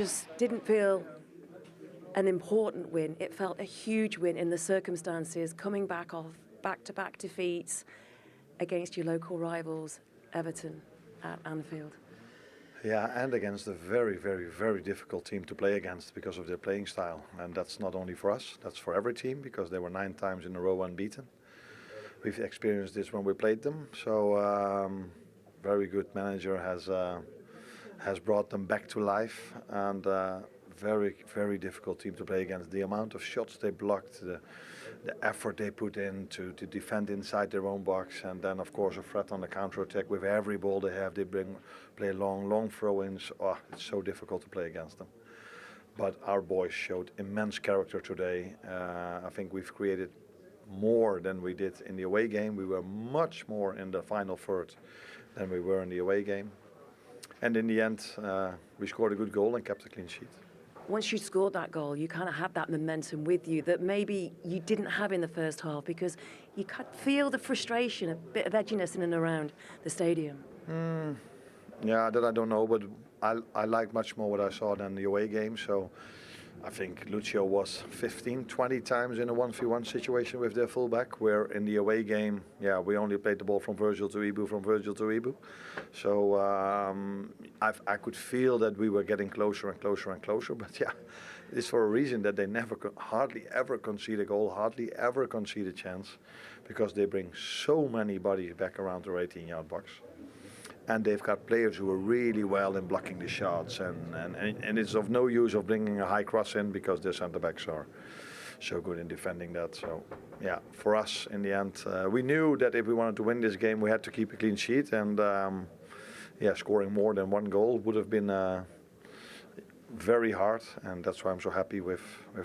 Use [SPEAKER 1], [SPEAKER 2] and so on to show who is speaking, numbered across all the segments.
[SPEAKER 1] Just didn't feel an important win. It felt a huge win in the circumstances, coming back off back-to-back defeats against your local rivals, Everton, at Anfield.
[SPEAKER 2] Yeah, and against a very, very, very difficult team to play against because of their playing style. And that's not only for us, that's for every team, because they were 9 times in a row unbeaten. We've experienced this when we played them. So very good manager has brought them back to life, and very, very difficult team to play against. The amount of shots they blocked, the effort they put in to defend inside their own box, and then of course a threat on the counter-attack. With every ball they have, they play long throw-ins. Oh, it's so difficult to play against them. But our boys showed immense character today. I think we've created more than we did in the away game. We were much more in the final third than we were in the away game. And in the end, we scored a good goal and kept a clean sheet.
[SPEAKER 1] Once you scored that goal, you kind of had that momentum with you that maybe you didn't have in the first half, because you could feel the frustration, a bit of edginess in and around the stadium.
[SPEAKER 2] Yeah, that I don't know, but I like much more what I saw than the away game. So I think Lucio was 15, 20 times in a 1v1 situation with their fullback, where in the away game, yeah, we only played the ball from Virgil to Ibu, from Virgil to Ibu. So I could feel that we were getting closer and closer and closer. But yeah, it's for a reason that they hardly ever concede a goal, hardly ever concede a chance, because they bring so many bodies back around their 18-yard box. And they've got players who are really well in blocking the shots, and it's of no use of bringing a high cross in, because their centre-backs are so good in defending that. So yeah, for us in the end, we knew that if we wanted to win this game, we had to keep a clean sheet, and yeah, scoring more than 1 goal would have been very hard, and that's why I'm so happy with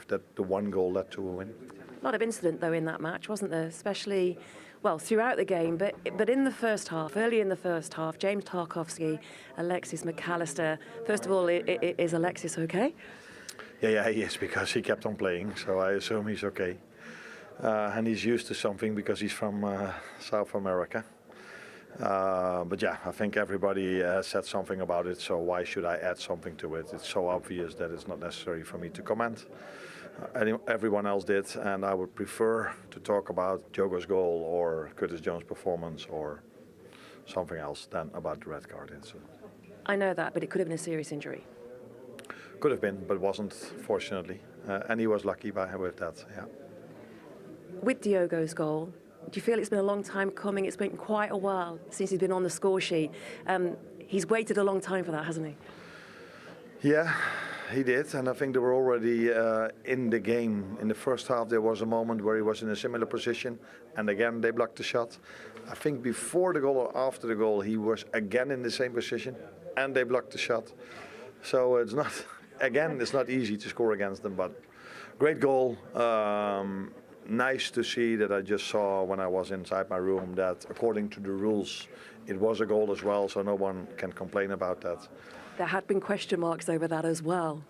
[SPEAKER 2] that the 1 goal led to a win.
[SPEAKER 1] A lot of incident though in that match, wasn't there? Especially, well, throughout the game, but in the first half, early in the first half, James Tarkowski, Alexis McAllister. First of all, is Alexis okay?
[SPEAKER 2] Yeah, he is, because he kept on playing, so I assume he's okay. And he's used to something because he's from South America. But yeah, I think everybody has said something about it, so why should I add something to it? It's so obvious that it's not necessary for me to comment. Everyone else did, and I would prefer to talk about Diogo's goal or Curtis Jones' performance or something else than about the red card.
[SPEAKER 1] I know that, but it could have been a serious injury.
[SPEAKER 2] Could have been, but wasn't, fortunately. And he was lucky with that, yeah.
[SPEAKER 1] With Diogo's goal, do you feel it's been a long time coming? It's been quite a while since he's been on the score sheet. He's waited a long time for that, hasn't he?
[SPEAKER 2] Yeah, he did, and I think they were already in the game. In the first half, there was a moment where he was in a similar position, and again, they blocked the shot. I think before the goal or after the goal, he was again in the same position, and they blocked the shot. So it's not, again, it's not easy to score against them, but great goal. Nice to see that I just saw when I was inside my room that according to the rules, it was a goal as well, so no one can complain about that.
[SPEAKER 1] There had been question marks over that as well.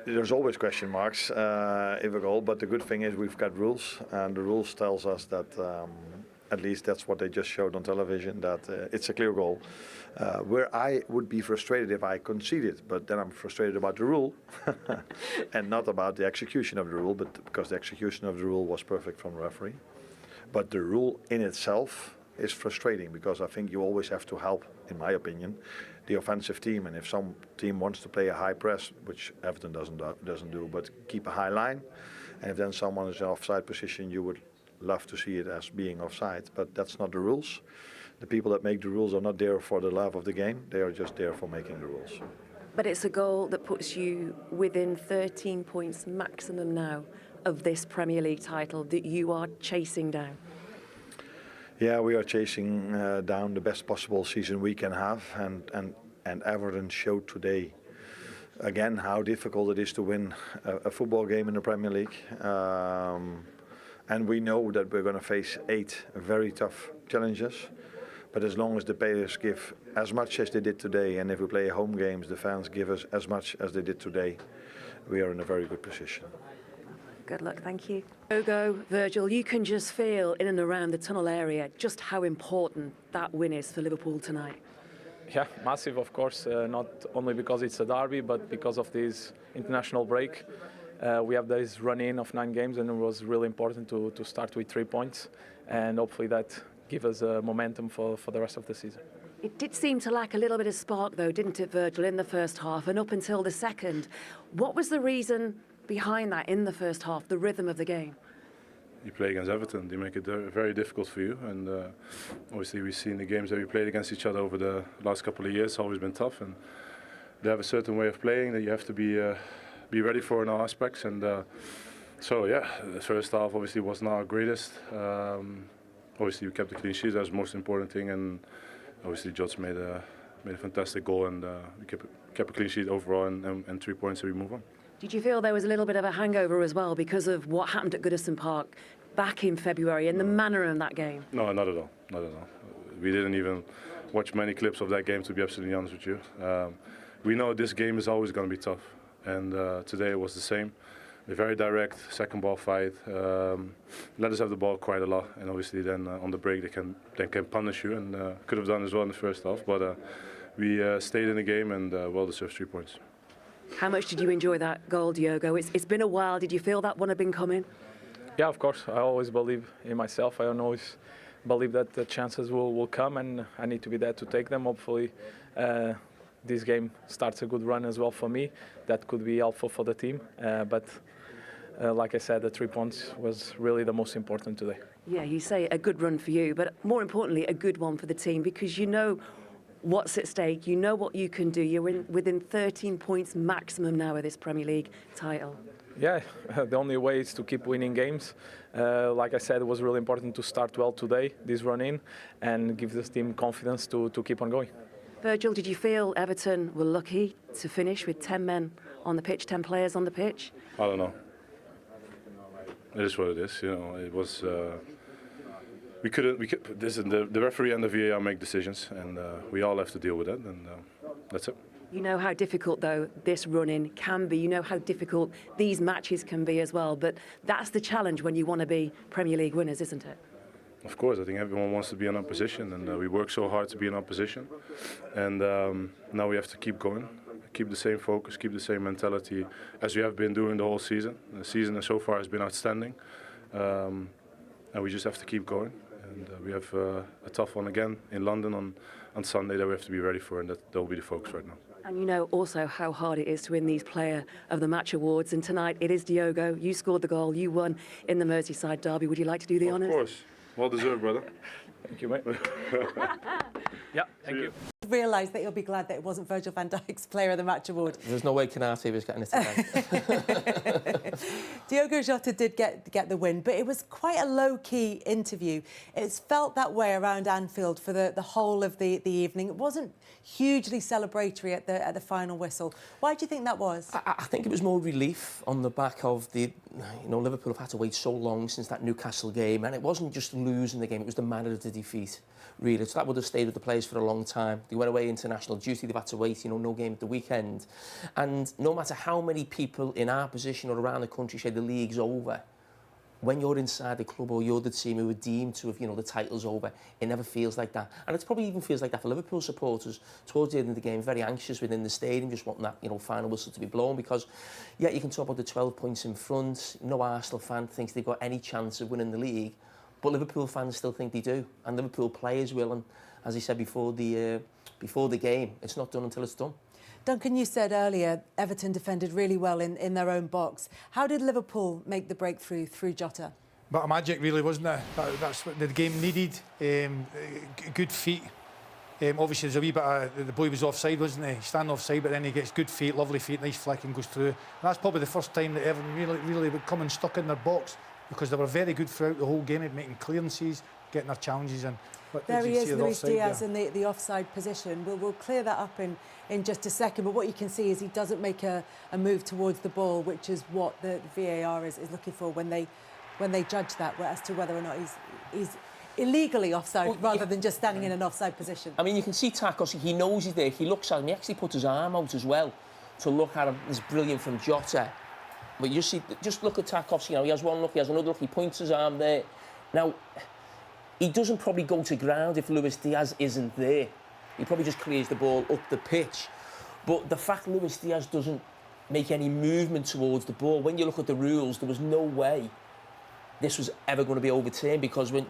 [SPEAKER 2] There's always question marks if a goal, but the good thing is we've got rules, and the rules tells us that at least that's what they just showed on television, that it's a clear goal. Where I would be frustrated if I conceded, but then I'm frustrated about the rule and not about the execution of the rule, but because the execution of the rule was perfect from the referee. But the rule in itself is frustrating, because I think you always have to help, in my opinion, the offensive team. And if some team wants to play a high press, which Everton doesn't do, but keep a high line, and if then someone is in offside position, you would love to see it as being offside, but that's not the rules. The people that make the rules are not there for the love of the game, they are just there for making the rules.
[SPEAKER 1] But it's a goal that puts you within 13 points maximum now of this Premier League title that you are chasing down.
[SPEAKER 2] Yeah, we are chasing down the best possible season we can have, and Everton showed today again how difficult it is to win a football game in the Premier League. And we know that we're going to face 8 very tough challenges. But as long as the players give as much as they did today, and if we play home games, the fans give us as much as they did today, we are in a very good position.
[SPEAKER 1] Good luck, thank you. Diogo, Virgil, you can just feel in and around the tunnel area just how important that win is for Liverpool tonight.
[SPEAKER 3] Yeah, massive, of course, not only because it's a derby, but because of this international break. We have this run-in of 9 games, and it was really important to start with 3 points, and hopefully that give us momentum for the rest of the season.
[SPEAKER 1] It did seem to lack a little bit of spark, though, didn't it, Virgil, in the first half and up until the second? What was the reason behind that in the first half, the rhythm of the game?
[SPEAKER 4] You play against Everton, they make it very difficult for you, and obviously we've seen the games that we played against each other over the last couple of years. It's always been tough, and they have a certain way of playing that you have to be ready for in all aspects. And so yeah, the first half obviously was not our greatest. Obviously we kept the clean sheet, that was the most important thing, and obviously Jota made a fantastic goal, and we kept a clean sheet overall, and 3 points, so we move on.
[SPEAKER 1] Did you feel there was a little bit of a hangover as well because of what happened at Goodison Park back in February and the manner of that game?
[SPEAKER 4] No, not at all. Not at all. We didn't even watch many clips of that game, to be absolutely honest with you. We know this game is always going to be tough, and today it was the same. A very direct second ball fight. Let us have the ball quite a lot, and obviously then on the break they can punish you, and could have done as well in the first half. But we stayed in the game and well-deserved 3 points.
[SPEAKER 1] How much did you enjoy that goal, Diogo? It's been a while. Did you feel that one had been coming?
[SPEAKER 3] Yeah, of course. I always believe in myself. I always believe that the chances will come, and I need to be there to take them. Hopefully, this game starts a good run as well for me. That could be helpful for the team. But like I said, the 3 points was really the most important today.
[SPEAKER 1] Yeah, you say a good run for you, but more importantly, a good one for the team, because you know what's at stake, you know what you can do. You're within 13 points maximum now of this Premier League title.
[SPEAKER 3] Yeah, the only way is to keep winning games. Like I said, it was really important to start well today, this run-in, and give this team confidence to keep on going.
[SPEAKER 1] Virgil, did you feel Everton were lucky to finish with 10 men on the pitch, 10 players on the pitch?
[SPEAKER 4] I don't know. It is what it is. You know, it was. We couldn't. The referee and the VAR make decisions, and we all have to deal with it, and that's it.
[SPEAKER 1] You know how difficult, though, this run-in can be. You know how difficult these matches can be as well. But that's the challenge when you want to be Premier League winners, isn't it?
[SPEAKER 4] Of course, I think everyone wants to be in our position, and we work so hard to be in our position. And now we have to keep going, keep the same focus, keep the same mentality as we have been doing the whole season. The season so far has been outstanding, and we just have to keep going. And we have a tough one again in London on Sunday that we have to be ready for, and that will be the focus right now.
[SPEAKER 1] And you know also how hard it is to win these Player of the Match awards. And tonight it is Diogo. You scored the goal. You won in the Merseyside derby. Would you like to do the honours?
[SPEAKER 4] Of course. Well deserved, brother.
[SPEAKER 3] Thank you, mate. Yeah, thank you.
[SPEAKER 5] Realised that you'll be glad that it wasn't Virgil van Dijk's Player of the Match award.
[SPEAKER 6] There's no way Canate was getting it today.
[SPEAKER 5] Diogo Jota did get the win, but it was quite a low-key interview. It's felt that way around Anfield for the whole of the evening. It wasn't hugely celebratory at the final whistle. Why do you think that was?
[SPEAKER 6] I think it was more relief on the back of Liverpool have had to wait so long since that Newcastle game, and it wasn't just losing the game, it was the manner of the defeat, really. So that would have stayed with the players for a long time. They went away international duty, they've had to wait, no game at the weekend. And no matter how many people in our position or around the country say the league's over, when you're inside the club or you're the team who are deemed to have, the title's over, it never feels like that. And it probably even feels like that for Liverpool supporters towards the end of the game, very anxious within the stadium, just wanting that, final whistle to be blown, because, yeah, you can talk about the 12 points in front. No Arsenal fan thinks they've got any chance of winning the league, but Liverpool fans still think they do, and Liverpool players will. And as he said before the game, it's not done until it's done.
[SPEAKER 5] Duncan, you said earlier Everton defended really well in their own box. How did Liverpool make the breakthrough through Jota?
[SPEAKER 7] But magic, really, wasn't it? That's what the game needed. Good feet. Obviously, there's a wee bit of, the boy was offside, wasn't he? Standing offside, but then he gets good feet, lovely feet, nice flick, and goes through. And that's probably the first time that Everton really would come and stuck in their box, because they were very good throughout the whole game at making clearances, getting their challenges in.
[SPEAKER 5] There he is, Luis Diaz, in the offside position. We'll clear that up in just a second, but what you can see is he doesn't make a move towards the ball, which is what the VAR is looking for when they judge that, as to whether or not he's illegally offside, rather than just standing in an offside position.
[SPEAKER 6] I mean, you can see Tarkowski, he knows he's there, he looks at him, he actually puts his arm out as well to look at him. It's brilliant from Jota. But you see, just look at Tarkowski now, he has one look, he has another look, he points his arm there. Now, he doesn't probably go to ground if Luis Diaz isn't there. He probably just clears the ball up the pitch. But the fact Luis Diaz doesn't make any movement towards the ball, when you look at the rules, there was no way this was ever going to be overturned, because when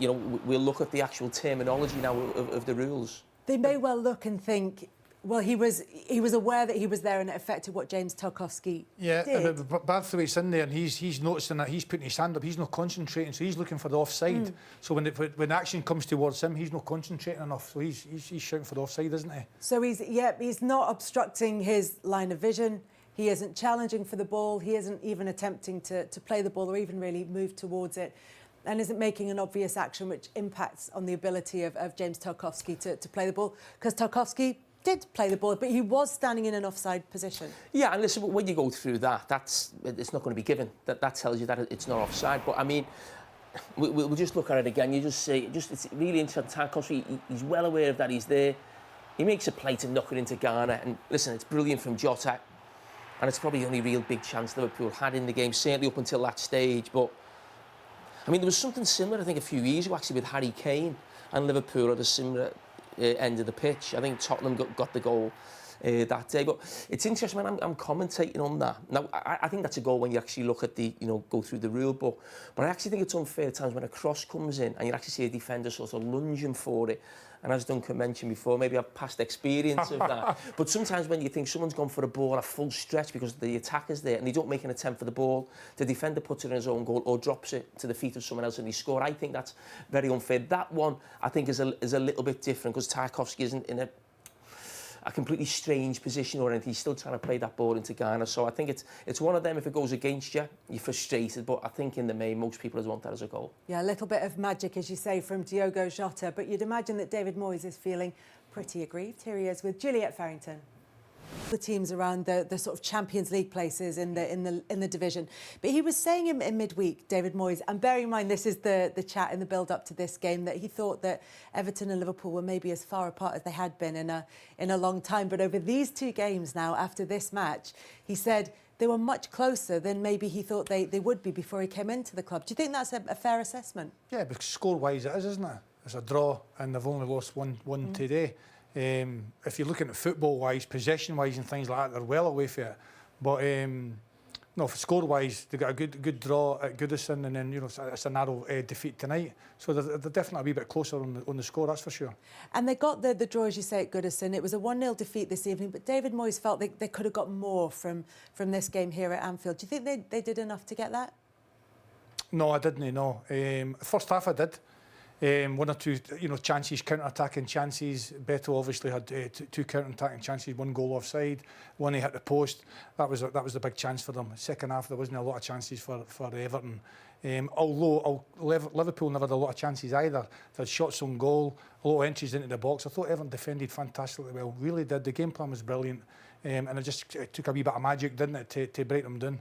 [SPEAKER 6] we'll look at the actual terminology now of the rules.
[SPEAKER 5] They may well look and think, well, he was aware that he was there and it affected what James Tarkowski did.
[SPEAKER 7] But Barthwaite's in there and he's noticing that he's putting his hand up, he's not concentrating, so he's looking for the offside. So when action comes towards him, he's not concentrating enough, so he's shouting for the offside, isn't he?
[SPEAKER 5] So he's not obstructing his line of vision. He isn't challenging for the ball. He isn't even attempting to play the ball or even really move towards it, and isn't making an obvious action which impacts on the ability of James Tarkowski to play the ball, because Tarkowski did play the ball, but he was standing in an offside position.
[SPEAKER 6] Yeah, and listen, when you go through it's not going to be given. That tells you that it's not offside. But I mean, we'll just look at it again. You just say, it's really interesting. Tarkowski, he's well aware of that. He's there. He makes a play to knock it into Ghana, and listen, it's brilliant from Jota. And it's probably the only real big chance Liverpool had in the game, certainly up until that stage. But, I mean, there was something similar, I think, a few years ago, actually, with Harry Kane and Liverpool at a similar end of the pitch. I think Tottenham got the goal that day. But it's interesting, man, I'm commentating on that. Now, I think that's a goal when you actually look at go through the rule book. But I actually think it's unfair at times when a cross comes in and you actually see a defender sort of lunging for it. And as Duncan mentioned before, maybe I've past experience of that. But sometimes when you think someone's gone for a ball at full stretch because the attacker's there and they don't make an attempt for the ball, the defender puts it in his own goal or drops it to the feet of someone else and they score. I think that's very unfair. That one, I think, is a little bit different because Tarkowski isn't in a completely strange position or anything. He's still trying to play that ball into Ghana. So I think it's one of them. If it goes against you, you're frustrated. But I think in the main, most people want that as a goal. Yeah,
[SPEAKER 5] a little bit of magic, as you say, from Diogo Jota. But you'd imagine that David Moyes is feeling pretty aggrieved. Here he is with Juliet Farrington. The teams around the sort of Champions League places in the division. But he was saying in midweek, David Moyes, and bearing in mind this is the chat in the build-up to this game, that he thought that Everton and Liverpool were maybe as far apart as they had been in a long time. But over these two games now, after this match, he said they were much closer than maybe he thought they would be before he came into the club. Do you think that's a fair assessment?
[SPEAKER 7] Yeah, because score-wise it is, isn't it? It's a draw and they've only lost one today. If you're looking at football-wise, possession-wise and things like that, they're well away from it. But no, for score-wise, they got a good draw at Goodison, and then it's a narrow defeat tonight. So they're definitely a wee bit closer on the score, that's for sure.
[SPEAKER 5] And they got the draw, as you say, at Goodison. It was a 1-0 defeat this evening, but David Moyes felt they could have got more from this game here at Anfield. Do you think they did enough to get that?
[SPEAKER 7] No, I didn't. No. First half I did. One or two, chances, counter-attacking chances. Beto obviously had two counter-attacking chances, one goal offside, one he hit the post. That was the big chance for them. Second half, there wasn't a lot of chances for Everton. Although Liverpool never had a lot of chances either. They had shots on goal, a lot of entries into the box. I thought Everton defended fantastically well, really did. The game plan was brilliant, and it took a wee bit of magic, didn't it, to break them down.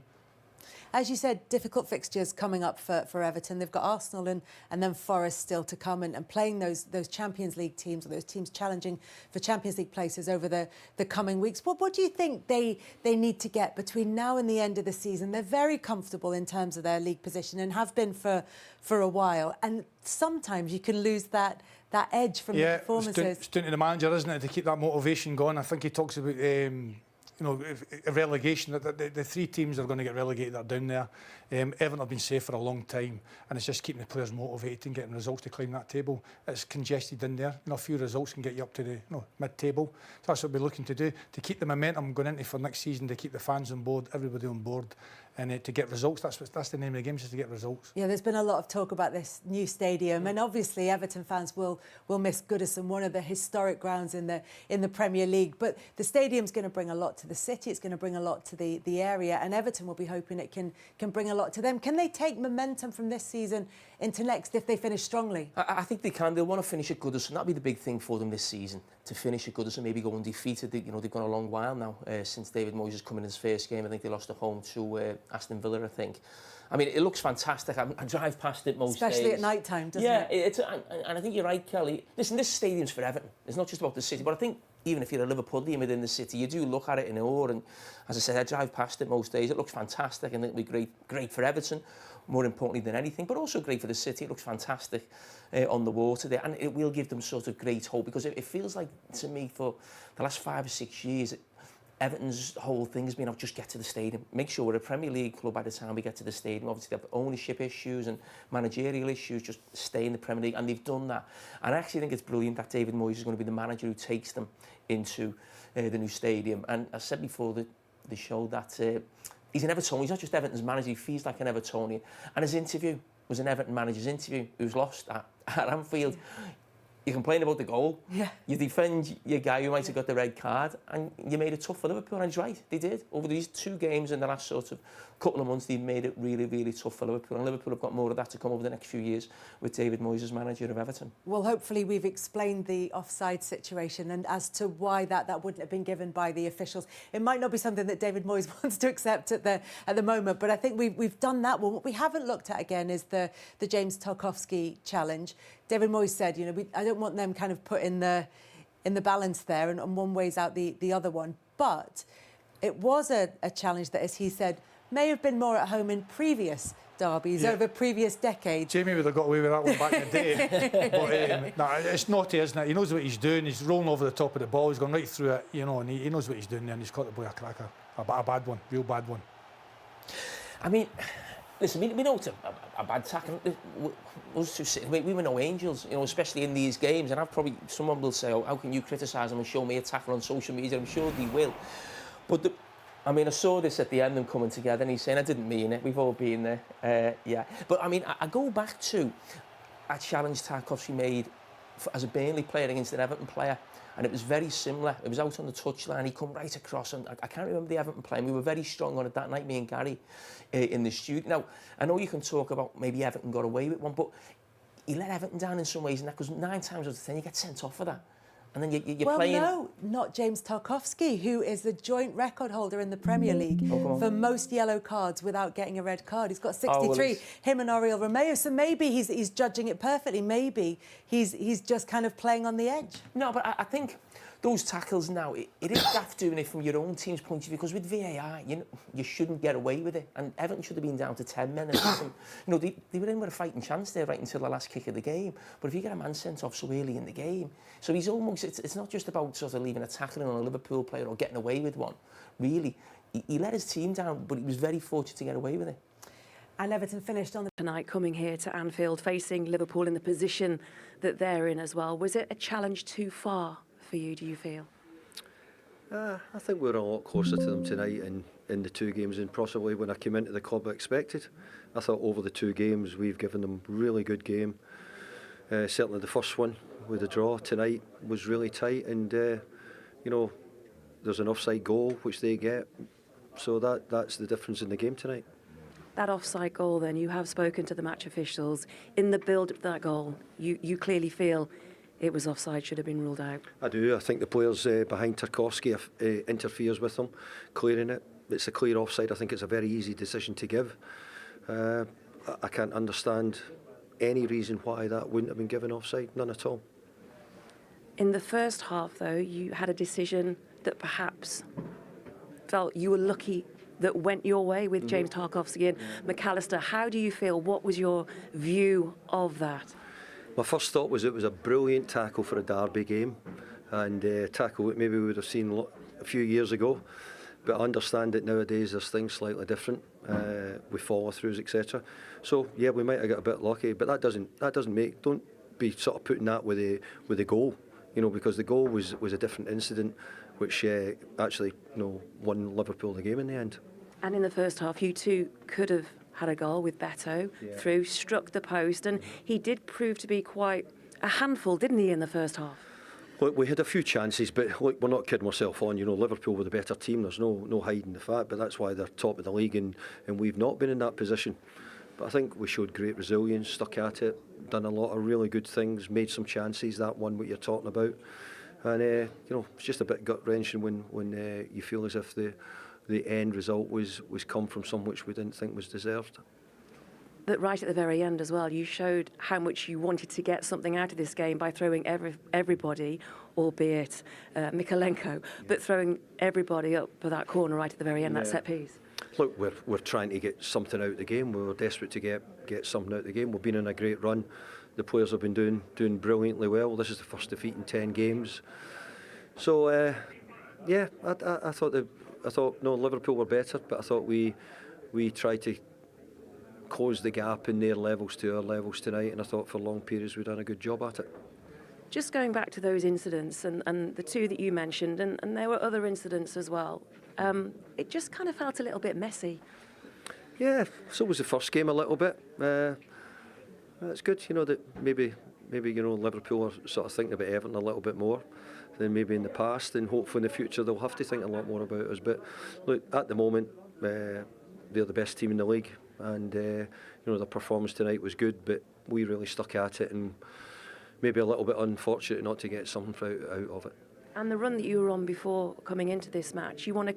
[SPEAKER 5] As you said, difficult fixtures coming up for Everton. They've got Arsenal and then Forest still to come, and playing those Champions League teams, or those teams challenging for Champions League places over the coming weeks. What do you think they need to get between now and the end of the season? They're very comfortable in terms of their league position and have been for a while. And sometimes you can lose that edge from the performances.
[SPEAKER 7] Yeah, it's down to the manager, isn't it, to keep that motivation going. I think he talks about relegation, the three teams that are going to get relegated are down there. Everton have been safe for a long time, and it's just keeping the players motivated and getting results to climb that table. It's congested in there. A few results can get you up to the mid-table. So that's what we're looking to do, to keep the momentum going into for next season, to keep the fans on board, everybody on board, and to get results. That's the name of the game, just to get results.
[SPEAKER 5] Yeah, there's been a lot of talk about this new stadium, and obviously Everton fans will miss Goodison, one of the historic grounds in the Premier League. But the stadium's going to bring a lot to the city. It's going to bring a lot to the area, and Everton will be hoping it can bring a lot to them. Can they take momentum from this season into next if they finish strongly?
[SPEAKER 6] I think they can. They'll want to finish at Goodison. That'll be the big thing for them this season, to finish at Goodison, maybe go undefeated. They've gone a long while now since David Moyes has come in his first game. I think they lost at home to Aston Villa, I think. I mean, it looks fantastic. I drive past it most days.
[SPEAKER 5] Especially at night time, doesn't it?
[SPEAKER 6] Yeah, and I think you're right, Kelly. Listen, this stadium's for Everton. It's not just about the city, but I think even if you're a Liverpoolian within the city, you do look at it in awe. And as I said, I drive past it most days. It looks fantastic, and it'll be great for Everton, more importantly than anything, but also great for the city. It looks fantastic on the water there, and it will give them sort of great hope, because it feels like, to me, for the last 5 or 6 years, Everton's whole thing has been, just get to the stadium. Make sure we're a Premier League club by the time we get to the stadium. Obviously, they have ownership issues and managerial issues, just stay in the Premier League, and they've done that. And I actually think it's brilliant that David Moyes is going to be the manager who takes them into the new stadium. And I said before the show that he's an Evertonian. He's not just Everton's manager, he feels like an Evertonian. And his interview was an Everton manager's interview who's lost at Anfield. You complain about the goal, you defend your guy who might have got the red card, and you made it tough for Liverpool, and he's right, they did. Over these 2 games in the last sort of couple of months, they've made it really, really tough for Liverpool, and Liverpool have got more of that to come over the next few years with David Moyes as manager of Everton. Well,
[SPEAKER 5] hopefully we've explained the offside situation and as to why that wouldn't have been given by the officials. It might not be something that David Moyes wants to accept at the moment, but I think we've done that one. What we haven't looked at again is the James Tarkowski challenge. David Moyes said, I don't want them kind of put in the balance there, and one weighs out the other one. But it was a challenge that, as he said, may have been more at home in previous derbies over previous decades.
[SPEAKER 7] Jamie would have got away with that one back in the day. But it's naughty, isn't it? He knows what he's doing. He's rolling over the top of the ball. He's gone right through it, and he knows what he's doing there, and he's caught the boy a cracker. A bad one, real bad one.
[SPEAKER 6] I mean, listen, we know it's a bad tackle. We were no angels, especially in these games. And someone will say, how can you criticise them and show me a tackle on social media? I'm sure they will. But I saw this at the end, them coming together, and he's saying, I didn't mean it. We've all been there. But I go back to a challenge Tarkowski made as a Burnley player against an Everton player. And it was very similar. It was out on the touchline. He come right across, and I can't remember the Everton play. We were very strong on it that night, me and Gary, in the studio. Now, I know you can talk about maybe Everton got away with one, but he let Everton down in some ways, and that, because 9 times out of 10 you get sent off for that. And then you're playing...
[SPEAKER 5] Well, no, not James Tarkowski, who is the joint record holder in the Premier League for most yellow cards without getting a red card. He's got 63, him and Oriol Romeo. So maybe he's judging it perfectly. Maybe he's just kind of playing on the edge.
[SPEAKER 6] No, but I think those tackles now, it is daft doing it from your own team's point of view, because with VAR, you shouldn't get away with it. And Everton should have been down to 10 men. And, they were in with a fighting chance there right until the last kick of the game. But if you get a man sent off so early in the game, so he's almost, it's not just about sort of leaving a tackle on a Liverpool player or getting away with one. Really, he let his team down, but he was very fortunate to get away with it.
[SPEAKER 5] And Everton finished on the...
[SPEAKER 1] Tonight, coming here to Anfield, facing Liverpool in the position that they're in as well. Was it a challenge too far for you, do you feel?
[SPEAKER 8] I think we were a lot closer to them tonight in the 2 games than possibly when I came into the club I expected. I thought over the 2 games we've given them a really good game. Certainly the first one with a draw tonight was really tight, and there's an offside goal which they get, so that's the difference in the game tonight.
[SPEAKER 1] That offside goal then, you have spoken to the match officials. In the build of that goal, you clearly feel it was offside, should have been ruled out.
[SPEAKER 8] I do. I think the players behind Tarkowski interferes with them, clearing it. It's a clear offside. I think it's a very easy decision to give. I can't understand any reason why that wouldn't have been given offside, none at all.
[SPEAKER 1] In the first half, though, you had a decision that perhaps felt you were lucky that went your way with James Tarkowski and McAllister. How do you feel? What was your view of that?
[SPEAKER 8] My first thought was it was a brilliant tackle for a derby game, and tackle that maybe we would have seen a few years ago, but I understand that nowadays there's things slightly different with follow-throughs, etc. So yeah, we might have got a bit lucky, but that doesn't make, don't be sort of putting that with the goal, because the goal was a different incident, which actually won Liverpool the game in the end.
[SPEAKER 1] And in the first half, you two could have had a goal with Beto through, struck the post, and he did prove to be quite a handful, didn't he, in the first half?
[SPEAKER 8] Look, we had a few chances, but look, we're not kidding ourselves on. Liverpool were the better team. There's no hiding the fact, but that's why they're top of the league, and we've not been in that position. But I think we showed great resilience, stuck at it, done a lot of really good things, made some chances. That one, what you're talking about, and it's just a bit gut wrenching when you feel as if the end result was come from some which we didn't think was deserved.
[SPEAKER 1] But right at the very end as well, you showed how much you wanted to get something out of this game by throwing everybody, albeit Mikalenko, but throwing everybody up for that corner right at the very end, that set piece.
[SPEAKER 8] Look, we're trying to get something out of the game. We were desperate to get something out of the game. We've been on a great run. The players have been doing brilliantly well. This is the first defeat in 10 games. So I thought no, Liverpool were better, but I thought we tried to close the gap in their levels to our levels tonight, and I thought for long periods we'd done a good job at it.
[SPEAKER 1] Just going back to those incidents and the two that you mentioned, and there were other incidents as well, it just kind of felt a little bit messy.
[SPEAKER 8] Yeah, so was the first game a little bit. It's good, that maybe Liverpool are sort of thinking about Everton a little bit more than maybe in the past, and hopefully in the future they'll have to think a lot more about us. But look, at the moment, they're the best team in the league, and their performance tonight was good, but we really stuck at it, and maybe a little bit unfortunate not to get something out of it.
[SPEAKER 1] And the run that you were on before coming into this match, you want to,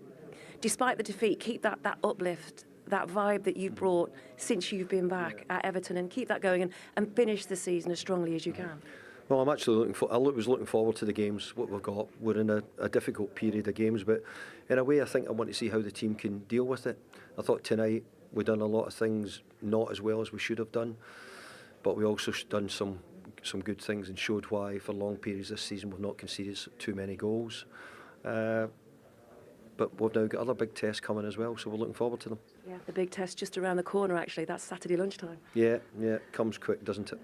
[SPEAKER 1] despite the defeat, keep that uplift, that vibe that you've brought since you've been back at Everton, and keep that going and finish the season as strongly as you can.
[SPEAKER 8] Well, I'm actually was looking forward to the games, what we've got. We're in a difficult period of games, but in a way I think I want to see how the team can deal with it. I thought tonight we've done a lot of things not as well as we should have done, but we also done some good things and showed why for long periods this season we've not conceded too many goals. But we've now got other big tests coming as well, so we're looking forward to them.
[SPEAKER 1] Yeah, the big test just around the corner actually, that's Saturday lunchtime.
[SPEAKER 8] Yeah, it comes quick, doesn't it?